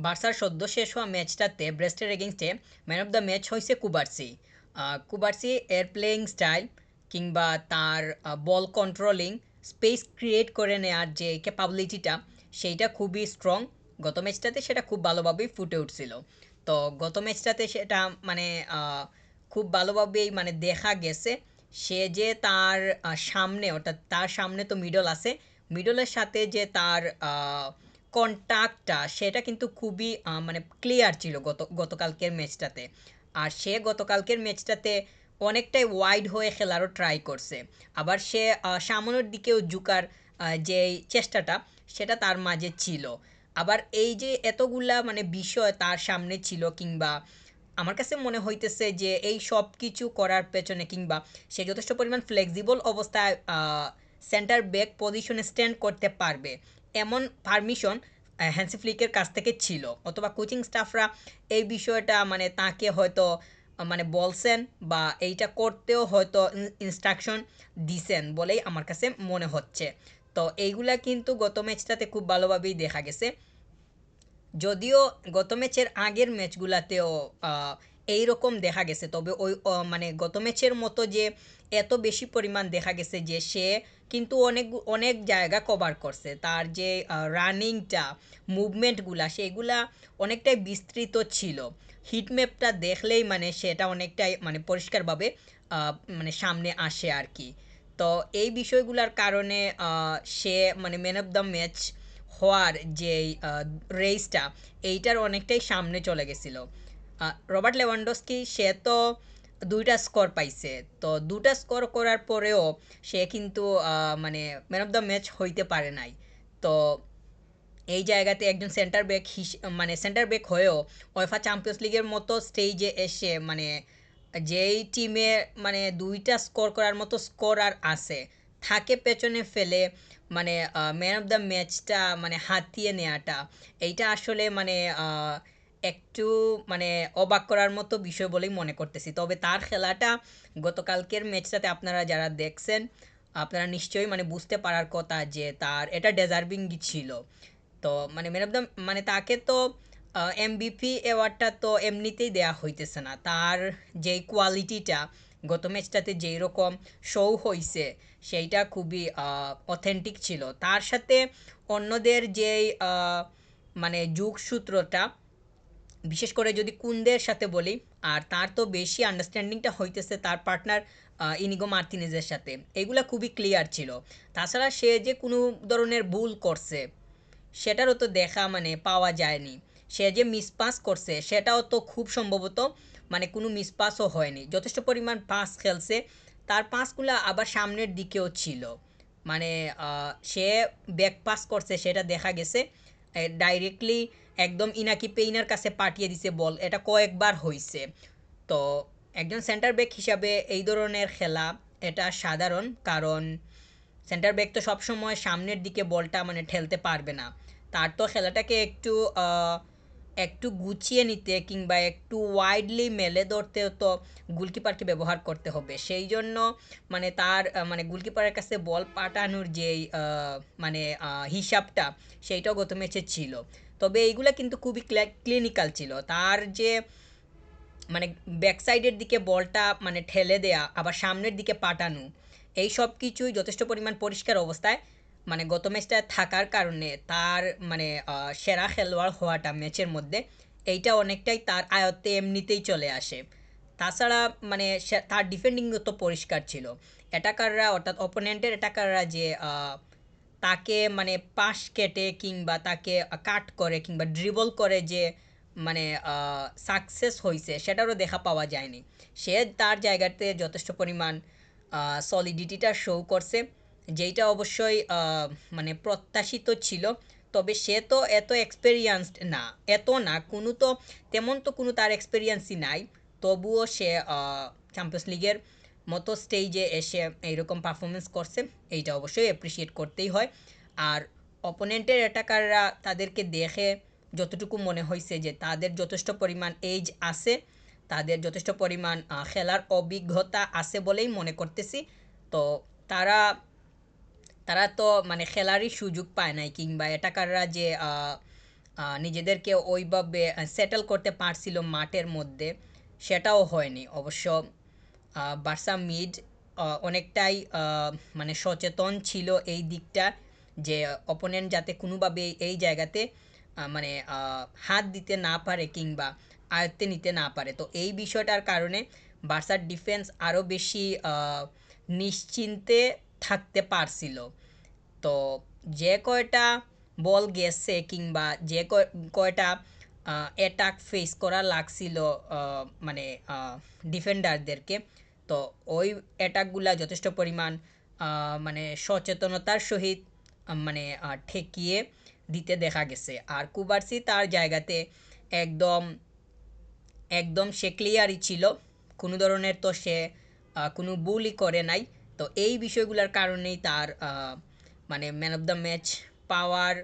বার্সার সদ্য শেষ হওয়া ম্যাচটাতে ব্রেস্টের এগেইনস্টে ম্যান অফ দ্য ম্যাচ হয়েছে কুবার্সি। কুবার্সি এর প্লেয়িং স্টাইল কিংবা তার বল কন্ট্রোলিং, স্পেস ক্রিয়েট করে নেওয়ার যে ক্যাপাবিলিটিটা, সেইটা খুবই স্ট্রং। গত ম্যাচটাতে সেটা খুব ভালোভাবেই ফুটে উঠছিল। তো গত ম্যাচটাতে সেটা মানে খুব ভালোভাবেই মানে দেখা গেছে। সে যে তার সামনে, অর্থাৎ তার সামনে তো মিডল আছে, মিডলের সাথে যে তার কন্টাক্টটা সেটা কিন্তু খুবই মানে ক্লিয়ার ছিল গতকালকের ম্যাচটাতে। আর সে গতকালকের ম্যাচটাতে অনেকটাই ওয়াইড হয়ে খেলারও ট্রাই করছে। আবার সে সামনের দিকেও ঝুঁকার যে চেষ্টাটা, সেটা তার মাঝে ছিল। আবার এই যে এতগুলা মানে বিষয় তার সামনে ছিল, কিংবা আমার কাছে মনে হইতেছে যে এই সব কিছু করার পেছনে, কিংবা সে যথেষ্ট পরিমাণ ফ্লেক্সিবল অবস্থায় সেন্টার ব্যাক পজিশনে স্ট্যান্ড করতে পারবে, এমন পারমিশন হ্যান্সি ফ্লিকের কাছ থেকে ছিল, অথবা কোচিং স্টাফরা এই বিষয়টা মানে তাকে হয়তো মানে বলছেন, বা এইটা করতেও হয়তো ইনস্ট্রাকশন দিছেন বলেই আমার কাছে মনে হচ্ছে। তো এইগুলা কিন্তু গত ম্যাচটাতে খুব ভালোভাবেই দেখা গেছে। যদিও গত ম্যাচের আগের ম্যাচগুলাতেও এই রকম দেখা গেছে, তবে ওই মানে গত ম্যাচের মতো যে এত বেশি পরিমাণ দেখা গেছে যে সে কিন্তু অনেক অনেক জায়গা কভার করছে, তার যে রানিংটা, মুভমেন্টগুলা, সেগুলা অনেকটাই বিস্তৃত ছিল। হিটম্যাপটা দেখলেই মানে সেটা অনেকটাই মানে পরিষ্কারভাবে মানে সামনে আসে আর কি। তো এই বিষয়গুলোর কারণে সে মানে ম্যান অফ দ্য ম্যাচ হওয়ার যেই রেসটা, এইটার অনেকটাই সামনে চলে গেছিল। রবার্ট লেভানডস্কি সে তো দুইটা স্কোর পাইছে, তো দুটা স্কোর করার পরেও সে কিন্তু মানে ম্যান অফ দ্য ম্যাচ হইতে পারে নাই। তো এই জায়গাতে একজন সেন্টার ব্যাক মানে সেন্টার ব্যাক হয়েও ওয়েফা চ্যাম্পিয়ন্স লিগের মতো স্টেজে এসে মানে যেই টিমে মানে দুইটা স্কোর করার মতো স্কোরার আছে, থাকে পেছনে ফেলে মানে ম্যান অফ দ্য ম্যাচটা মানে হাতিয়ে নেওয়াটা, এইটা আসলে মানে একটু মানে অবাক করার মতো বিষয় বলেই মনে করতেছি। তবে তার খেলাটা গতকালকের ম্যাচটাতে আপনারা যারা দেখছেন, আপনারা নিশ্চয়ই মানে বুঝতে পারার কথা যে তার এটা ডেজার্ভিং ছিল। তো মানে ম্যান অফ দ্য মানে তাকে তো এমবিপি অ্যাওয়ার্ডটা তো এমনিতেই দেয়া হইতেছে না, তার যেই কোয়ালিটিটা গত ম্যাচটাতে যেই রকম শো হইছে, সেইটা খুবই অথেন্টিক ছিল। তার সাথে অন্যদের যেই মানে যুগসূত্রটা, বিশেষ করে যদি কুন্দের সাথে বলি, আর তার তো বেশি আন্ডারস্ট্যান্ডিংটা হইতেছে তার পার্টনার ইনিগো মার্তিনেজের সাথে, এগুলা খুবই ক্লিয়ার ছিল। তাছাড়া সে যে কোনো ধরনের ভুল করছে সেটারও তো দেখা মানে পাওয়া যায়নি। সে যে মিসপাস করছে সেটাও তো খুব সম্ভবত মানে কোনো মিসপাসও হয়নি, যথেষ্ট পরিমাণ পাস খেলছে। তার পাসগুলো আবার সামনের দিকেও ছিল। মানে সে ব্যাক পাস করছে সেটা দেখা গেছে, ডাইরেক্টলি একদম ইনাকি পেইনার কাছে পাঠিয়ে দিছে বল, এটা কয়েকবার হয়েছে। তো একজন সেন্টার ব্যাক হিসাবে এই ধরনের খেলা এটা সাধারণ, কারণ সেন্টার ব্যাক তো সবসময় সামনের দিকে বলটা মানে ঠেলতে পারবে না। তার তো খেলাটাকে একটু একটু গুছিয়ে নিতে, কিংবা একটু ওয়াইডলি মেলে ধরতেও তো গোলকিপারকে ব্যবহার করতে হবে। সেই জন্য মানে তার মানে গোলকিপারের কাছে বল পাঠানোর যেই মানে হিসাবটা, সেইটাও গত ম্যাচে ছিল। তবে এইগুলা কিন্তু খুবই ক্লিনিক্যাল ছিল। তার যে মানে ব্যাক সাইডের দিকে বলটা মানে ঠেলে দেয়া, আবার সামনের দিকে পাঠানো, এই সব কিছুই যথেষ্ট পরিমাণ পরিষ্কার অবস্থায় মানে গত ম্যাচটা থাকার কারণে তার মানে সেরা খেলোয়াড় হওয়াটা ম্যাচের মধ্যে, এইটা অনেকটাই তার আয়ত্তে এমনিতেই চলে আসে। তাছাড়া মানে তার ডিফেন্ডিং তো পরিষ্কার ছিল। অ্যাটাকাররা, অর্থাৎ অপোনেন্টের অ্যাটাকাররা যে তাকে মানে পাশ কেটে কিংবা তাকে কাট করে কিংবা ড্রিবল করে যে মানে সাকসেস হয়েছে, সেটারও দেখা পাওয়া যায়নি। সে তার জায়গাতে যথেষ্ট পরিমাণ সলিডিটিটা শো করছে, যেইটা অবশ্যই মানে প্রত্যাশিত ছিল। তবে সে তো এত এক্সপেরিয়েন্সড না, এত না কোনো, তো তেমন তো কোনো তার এক্সপেরিয়েন্সই নাই। তবুও সে চ্যাম্পিয়ন্স লিগের মতো স্টেজে এসে এইরকম পারফরমেন্স করছে, এইটা অবশ্যই অ্যাপ্রিসিয়েট করতেই হয়। আর অপোনেন্টের অ্যাটাকাররা, তাদেরকে দেখে যতটুকু মনে হয়েছে যে তাদের যথেষ্ট পরিমাণ এজ আছে, তাদের যথেষ্ট পরিমাণ খেলার অভিজ্ঞতা আছে বলেই মনে করতেছি। তো তারা তারা তো মানে খেলারই সুযোগ পায় নাই, কিংবা অ্যাটাকাররা যে নিজেদেরকে ওইভাবে সেটেল করতে পারছিল মাঠের মধ্যে, সেটাও হয়নি অবশ্য। বার্সা মিড অনেকটাই মানে সচেতন ছিল এই দিকটা, যে অপোনেন্ট যাতে কোনোভাবে এই জায়গাতে মানে হাত দিতে না পারে কিংবা আয়ত্তে নিতে না পারে। তো এই বিষয়টার কারণে বার্সার ডিফেন্স আরও বেশি নিশ্চিন্তে থাকতে পারছিল। তো যে কয়টা বল গেছে কিংবা যে কয়টা অ্যাটাক ফেস করা লাগছিল মানে ডিফেন্ডারদেরকে, তো ওই অ্যাটাকগুলা যথেষ্ট পরিমাণ মানে সচেতনতার সহিত মানে ঠেকিয়ে দিতে দেখা গেছে। আর কুবার্সি তার জায়গাতে একদম একদম সে ক্লিয়ারই ছিল, কোনো ধরনের তো সে কোনো ভুলই করে নাই। তো এই বিষয়গুলোর কারণেই তার মানে ম্যান অফ দ্য ম্যাচ পাওয়ার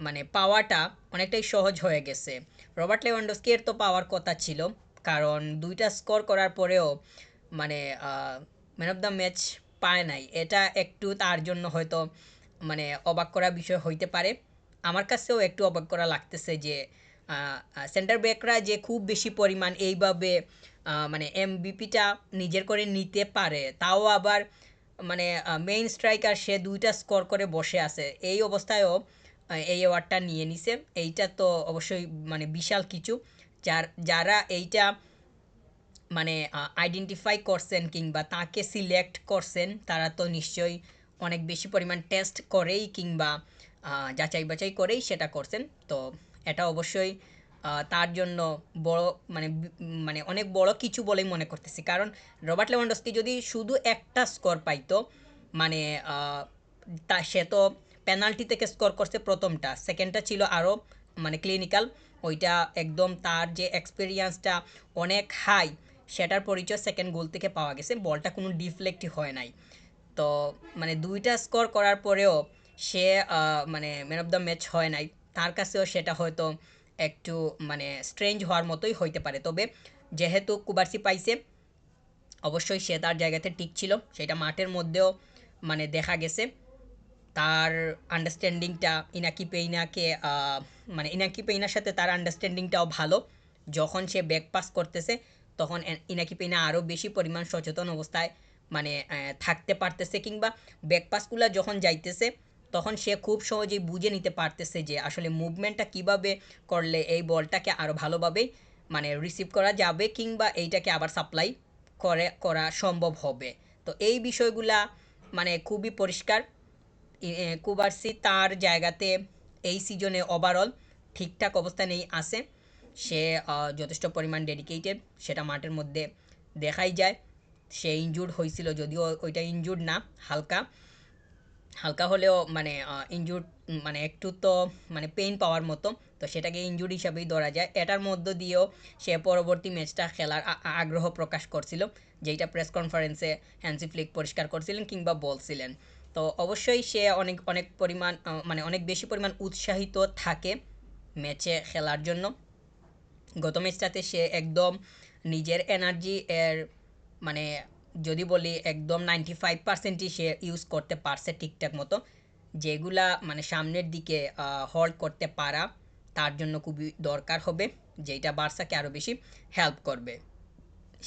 মানে পাওয়াটা অনেকটাই সহজ হয়ে গেছে। রবার্ট লেভানডস্কির তো পাওয়ার কথা ছিল, কারণ দুইটা স্কোর করার পরেও মানে ম্যান অফ দ্য ম্যাচ পায় নাই। এটা একটু তার জন্য হয়তো মানে অবাক করা বিষয় হইতে পারে। আমার কাছেও একটু অবাক করা লাগতেছে যে সেন্টার ব্যাকরা যে খুব বেশি পরিমাণ এইভাবে মানে এমবিপিটা নিজের করে নিতে পারে, তাও আবার মানে মেইন স্ট্রাইকার সে দুইটা স্কোর করে বসে আছে, এই অবস্থায়ও এই অ্যাওয়ার্ডটা নিয়ে নিছে। এইটা তো অবশ্যই মানে বিশাল কিছু। যারা এইটা মানে আইডেন্টিফাই করছেন কিংবা তাকে সিলেক্ট করছেন, তারা তো নিশ্চয়ই অনেক বেশি পরিমাণ টেস্ট করেই কিংবা যাচাই বাছাই করেই সেটা করছেন। তো এটা অবশ্যই তার জন্য বড় মানে মানে অনেক বড় কিছু বলেই মনে করতেছি। কারণ রবার্ট লেভানডস্কি যদি শুধু একটা স্কোর পাইতো, মানে তা সে তো পেনাল্টি থেকে স্কোর করছে প্রথমটা, সেকেন্ডটা ছিল আরও মানে ক্লিনিক্যাল, ওইটা একদম তার যে এক্সপিরিয়েন্সটা অনেক হাই, সেটার পরিচয় সেকেন্ড গোল থেকে পাওয়া গেছে, বলটা কোনো ডিফ্লেক্টই হয় নাই। তো মানে দুইটা স্কোর করার পরেও সে মানে ম্যান অফ দ্য ম্যাচ হয় নাই, তার কাছেও সেটা হয়তো একটু মানে স্ট্রেঞ্জ হওয়ার মতোই হইতে পারে। তবে যেহেতু কুবার্সি পাইছে, অবশ্যই সে তার জায়গাতে ঠিক ছিল, সেটা মাঠের মধ্যেও মানে দেখা গেছে। তার আন্ডারস্ট্যান্ডিংটা ইনাকি পেইনাকে মানে ইনাকি পেইনার সাথে তার আন্ডারস্ট্যান্ডিংটাও ভালো। যখন সে ব্যাক পাস করতেছে, তখন ইনাকি পেইনা আরও বেশি পরিমাণ সচেতন অবস্থায় মানে থাকতে পারতেছে, কিংবা ব্যাক পাসগুলো যখন যাইতেছে তখন সে খুব সহজেই বুঝে নিতে পারতেছে যে আসলে মুভমেন্টটা কিভাবে করলে এই বলটাকে আরও ভালোভাবে মানে রিসিভ করা যাবে কিংবা এইটাকে আবার সাপ্লাই করা সম্ভব হবে। তো এই বিষয়গুলা মানে খুবই পরিষ্কার। কুবার্সি তার জায়গাতে এই সিজনে ওভারঅল ঠিকঠাক অবস্থানেই আছে। সে যথেষ্ট পরিমাণ ডেডিকেটেড, সেটা মাঠের মধ্যে দেখাই যায়। সে ইনজুর্ড হয়েছিল, যদিও ওইটা ইনজুর্ড না, হালকা হালকা হলেও মানে ইনজুর্ড মানে একটু তো মানে পেইন পাওয়ার মতো, তো সেটাকে ইনজুরি হিসাবেই ধরা যায়। এটার মধ্য দিয়েও সে পরবর্তী ম্যাচটা খেলার আগ্রহ প্রকাশ করছিল, যেটা প্রেস কনফারেন্সে হ্যান্সি ফ্লিক পরিষ্কার করছিলেন কিংবা বলছিলেন। তো অবশ্যই সে অনেক অনেক পরিমাণ মানে অনেক বেশি পরিমাণ উৎসাহিত থাকে ম্যাচে খেলার জন্য। গত ম্যাচটাতে সে একদম নিজের এনার্জি এর মানে যদি বলি একদম 95%ই সে ইউজ করতে পারছে ঠিকঠাক মতো, যেগুলা মানে সামনের দিকে হোল্ড করতে পারা তার জন্য খুবই দরকার হবে, যেটা বার্সাকে আরও বেশি হেল্প করবে।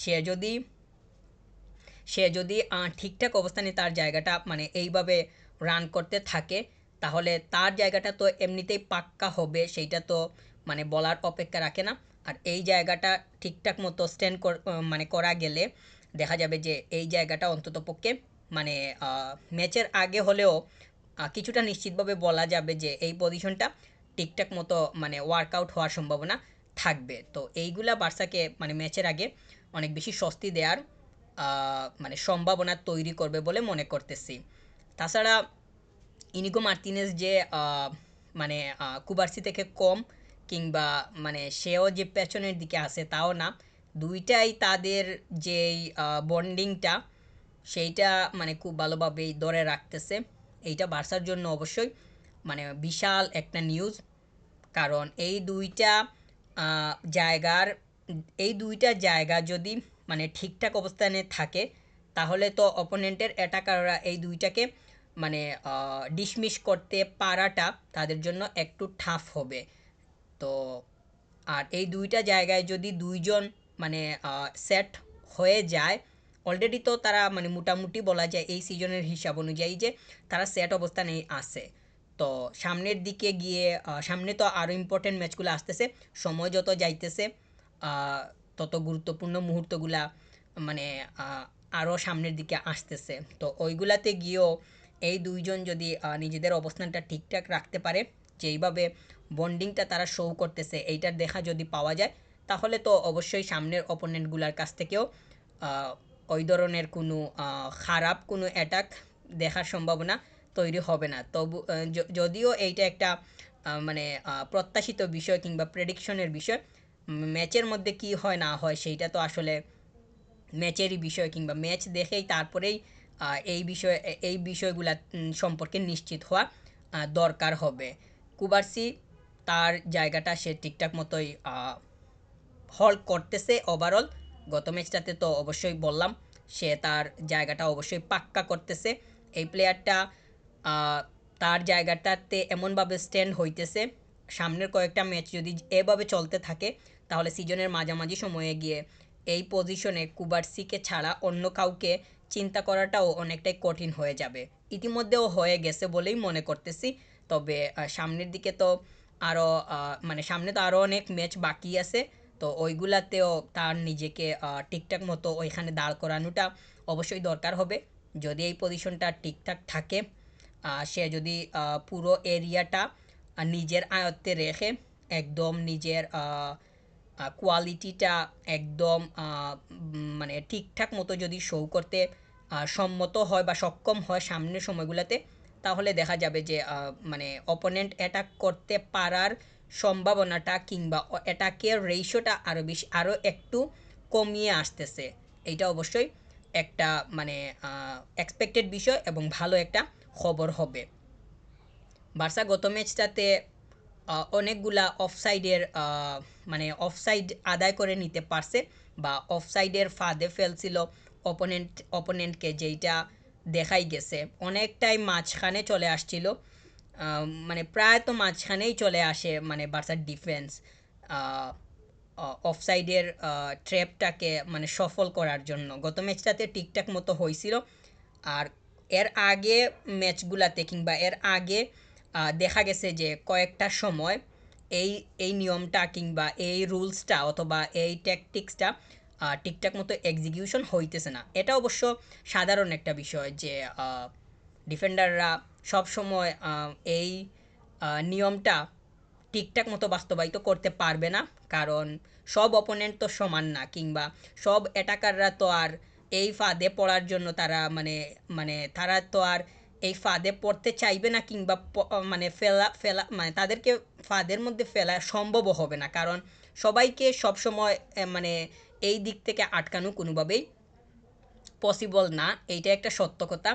সে যদি সে যদি ঠিকঠাক অবস্থানে তার জায়গাটা মানে এইভাবে রান করতে থাকে, তাহলে তার জায়গাটা তো এমনিতেই পাক্কা হবে, সেইটা তো মানে বলার অপেক্ষা রাখে না। আর এই জায়গাটা ঠিকঠাক মতো স্ট্যান্ড মানে করা গেলে দেখা যাবে যে এই জায়গাটা অন্ততপক্ষে মানে ম্যাচের আগে হলেও কিছুটা নিশ্চিতভাবে বলা যাবে যে এই পজিশনটা ঠিকঠাক মতো মানে ওয়ার্কআউট হওয়ার সম্ভাবনা থাকবে। তো এইগুলা বার্সাকে মানে ম্যাচের আগে অনেক বেশি স্বস্তি দেওয়ার মানে সম্ভাবনা তৈরি করবে বলে মনে করতেছি। তাছাড়া ইনিগো মার্তিনেজ যে মানে কুবার্সি থেকে কম কিংবা মানে সেও যে পেছনের দিকে আছে তাও না, দুইটাই তাদের যেই বন্ডিংটা সেইটা মানে খুব ভালোভাবেই ধরে রাখতেছে। এইটা বার্সার জন্য অবশ্যই মানে বিশাল একটা নিউজ। কারণ জায়গার এই দুইটা জায়গা যদি মানে ঠিকঠাক অবস্থানে থাকে, তাহলে তো অপোনেন্টের অ্যাটাকাররা এই দুইটাকে মানে ডিসমিস করতে পারাটা তাদের জন্য একটু টাফ হবে। তো আর এই দুইটা জায়গায় যদি দুইজন মানে সেট হয়ে যায় অলরেডি, তো তারা মানে মোটামুটি বলা যায় এই সিজনের হিসাব অনুযায়ী যে তারা সেট অবস্থানেই আছে। তো সামনের দিকে গিয়ে সামনে তো আরও ইম্পর্টেন্ট ম্যাচগুলো আসতেছে, সময় যত যাইতেছে তত গুরুত্বপূর্ণ মুহূর্তগুলা মানে আরও সামনের দিকে আসতেছে। তো ওইগুলাতে গিয়েও এই দুইজন যদি নিজেদের অবস্থানটা ঠিকঠাক রাখতে পারে, যেইভাবে বন্ডিংটা তারা শো করতেছে এইটার দেখা যদি পাওয়া যায়, তাহলে তো অবশ্যই সামনের অপোনেন্টগুলোর কাছ থেকেও ওই ধরনের কোনো খারাপ কোনো অ্যাটাক দেখার সম্ভাবনা তৈরি হবে না। তবু যদিও এইটা একটা মানে প্রত্যাশিত বিষয় কিংবা প্রেডিকশনের বিষয়, ম্যাচের মধ্যে কি হয় না হয় সেইটা তো আসলে ম্যাচেরই বিষয়, কিংবা ম্যাচ দেখেই তারপরেই এই বিষয় এই বিষয়গুলা সম্পর্কে নিশ্চিত হওয়া দরকার হবে। কুবার্সি তার জায়গাটা সে ঠিকঠাক মতোই হল্ড করতেছে ওভারঅল। গত ম্যাচটাতে তো অবশ্যই বললাম সে তার জায়গাটা অবশ্যই পাক্কা করতেছে। এই প্লেয়ারটা তার জায়গাটাতে এমনভাবে স্ট্যান্ড হইতেছে, সামনের কয়েকটা ম্যাচ যদি এভাবে চলতে থাকে তাহলে সিজনের মাঝামাঝি সময়ে গিয়ে এই পজিশনে কুবার্সিকে ছাড়া অন্য কাউকে চিন্তা করাটাও অনেকটাই কঠিন হয়ে যাবে। ইতিমধ্যেও হয়ে গেছে বলেই মনে করতেছি। তবে সামনের দিকে তো আরও মানে সামনে তো আরও অনেক ম্যাচ বাকি আছে। তো ওইগুলাতেও তার নিজেকে ঠিকঠাক মতো ওইখানে দাঁড় করানোটা অবশ্যই দরকার হবে। যদি এই পজিশনটা ঠিকঠাক থাকে, সে যদি পুরো এরিয়াটা নিজের আয়ত্তে রেখে একদম নিজের কোয়ালিটিটা একদম মানে ঠিকঠাক মতো যদি শো করতে সম্মত হয় বা সক্ষম হয় সামনের সময়গুলোতে, তাহলে দেখা যাবে যে মানে অপোনেন্ট অ্যাটাক করতে পারার সম্ভাবনাটা কিংবা অ্যাটাকের রেশিওটা আরও বেশি আরও একটু কমিয়ে আসতেছে। এইটা অবশ্যই একটা মানে এক্সপেক্টেড বিষয় এবং ভালো একটা খবর হবে। বার্সা গত ম্যাচটাতে অনেকগুলা অফসাইডের মানে অফসাইড আদায় করে নিতে পারছে, বা অফসাইডের ফাঁদে ফেলছিল অপোনেন্টকে, যেইটা দেখাই গেছে অনেকটাই মাঝখানে চলে আসছিল। মানে প্রায় তো মাঝখানেই চলে আসে মানে বার্সার ডিফেন্স অফসাইডের ট্র্যাপটাকে মানে সফল করার জন্য। গত ম্যাচটাতে ঠিকঠাক মতো হয়েছিল। আর এর আগে ম্যাচগুলাতে কিংবা এর আগে দেখা গেছে যে কয়েকটা সময় এই এই নিয়মটা কিংবা এই রুলসটা অথবা এই ট্যাকটিক্সটা ঠিকঠাক মতো এক্সিকিউশন হইতেছে না। এটা অবশ্য সাধারণ একটা বিষয় যে ডিফেন্ডাররা সবসময় এই নিয়মটা ঠিকঠাক মতো বাস্তবায়িত করতে পারবে না, কারণ সব অপোনেন্ট তো সমান না, কিংবা সব অ্যাটাকাররা তো আর এই ফাঁদে পড়ার জন্য তারা মানে মানে তারা তো আর এই ফাঁদে পড়তে চাইবে না, কিংবা মানে ফেলা ফেলা মানে তাদেরকে ফাঁদের মধ্যে ফেলা সম্ভবও হবে না, কারণ সবাইকে সবসময় মানে এই দিক থেকে আটকানো কোনোভাবেই পসিবল না। এইটা একটা সত্য কথা।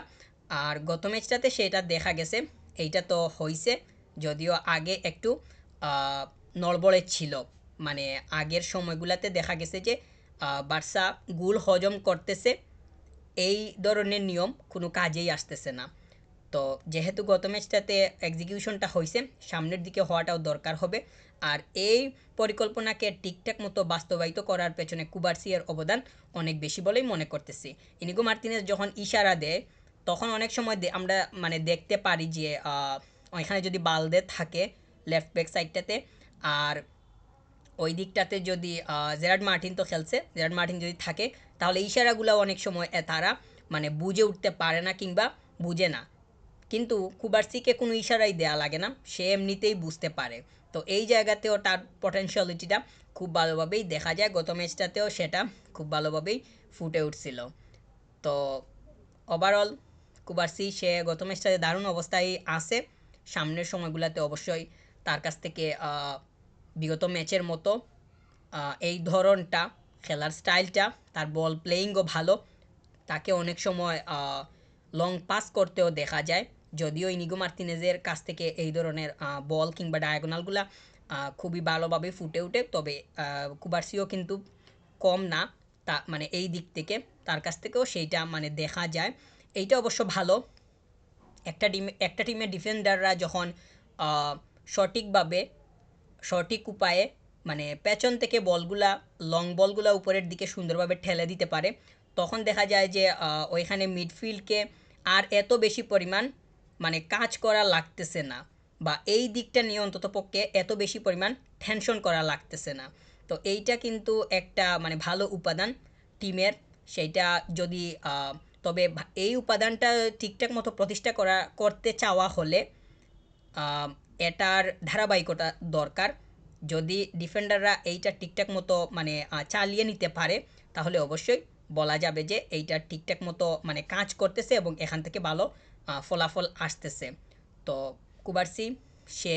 আর গত ম্যাচটাতে সেটা দেখা গেছে। এইটা তো হইছে, যদিও আগে একটু নড়বড়ে ছিল। মানে আগের সময়গুলোতে দেখা গেছে যে বার্সা গোল হজম করতেছে, এই ধরনের নিয়ম কোনো কাজেই আসতেছে না। তো যেহেতু গত ম্যাচটাতে এক্সিকিউশনটা হয়েছে, সামনের দিকে হওয়াটাও দরকার হবে। আর এই পরিকল্পনাকে ঠিকঠাক মতো বাস্তবায়িত করার পেছনে কুবার্সিয়ার অবদান অনেক বেশি বলেই মনে করতেছি। ইনিগো মার্তিনেজ যখন ইশারা দেয় তখন অনেক সময় আমরা মানে দেখতে পারি যে ওইখানে যদি বালদে থাকে লেফট ব্যাক সাইডটাতে, আর ওই দিকটাতে যদি জেরার্ড মার্টিন তো খেলছে, জেরার্ড মার্টিন যদি থাকে, তাহলে ইশারাগুলো অনেক সময় তারা মানে বুঝে উঠতে পারে না কিংবা বুঝে না। কিন্তু কুবার্সিকে কোনো ইশারাই দেয়া লাগে না, সে এমনিতেই বুঝতে পারে। তো এই জায়গাতেও তার পটেনশিয়ালিটিটা খুব ভালোভাবেই দেখা যায়। গত ম্যাচটাতেও সেটা খুব ভালোভাবেই ফুটে উঠছিল। তো ওভারঅল কুবার্সি সে গত ম্যাচটাতে দারুণ অবস্থায় আছে। সামনের সময়গুলোতে অবশ্যই তার কাছ থেকে বিগত ম্যাচের মতো এই ধরনটা খেলার স্টাইলটা, তার বল প্লেয়িংও ভালো, তাকে অনেক সময় লং পাস করতেও দেখা যায়। যদিও ইনিগো মার্তিনেজের কাছ থেকে এই ধরনের বল কিংবা ডায়াগোনালগুলা খুবই ভালোভাবে ফুটে ওঠে, তবে কুবার্সিও কিন্তু কম না, তা মানে এই দিক থেকে তার কাছ থেকেও সেইটা মানে দেখা যায়। এইটা অবশ্য ভালো একটা টিমের ডিফেন্ডাররা যখন সঠিকভাবে সঠিক উপায়ে মানে পেছন থেকে বলগুলা লং বলগুলা উপরের দিকে সুন্দরভাবে ঠেলে দিতে পারে, তখন দেখা যায় যে ওইখানে মিডফিল্ডকে আর এত বেশি পরিমাণ মানে কাজ করা লাগতেছে না, বা এই দিকটা নিয়ে অন্তত পক্ষে এত বেশি পরিমাণ টেনশন করা লাগতেছে না। তো এইটা কিন্তু একটা মানে ভালো উপাদান টিমের। সেইটা যদি তবে এই উপাদানটা ঠিকঠাক মতো প্রতিষ্ঠা করতে চাওয়া হলে এটার ধারাবাহিকতা দরকার। যদি ডিফেন্ডাররা এইটা ঠিকঠাক মতো মানে চালিয়ে নিতে পারে, তাহলে অবশ্যই বলা যাবে যে এইটা ঠিকঠাক মতো মানে কাজ করতেছে এবং এখান থেকে ভালো ফলাফল আসতেছে। তো কুবার্সি সে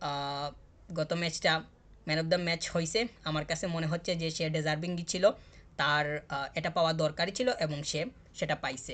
আহ, গত ম্যাচটা ম্যান অফ দ্য ম্যাচ হয়েছে। আমার কাছে মনে হচ্ছে যে সে ডিজার্ভিংই ছিল, তার এটা পাওয়া দরকারই ছিল এবং সে সেটা পাইছে।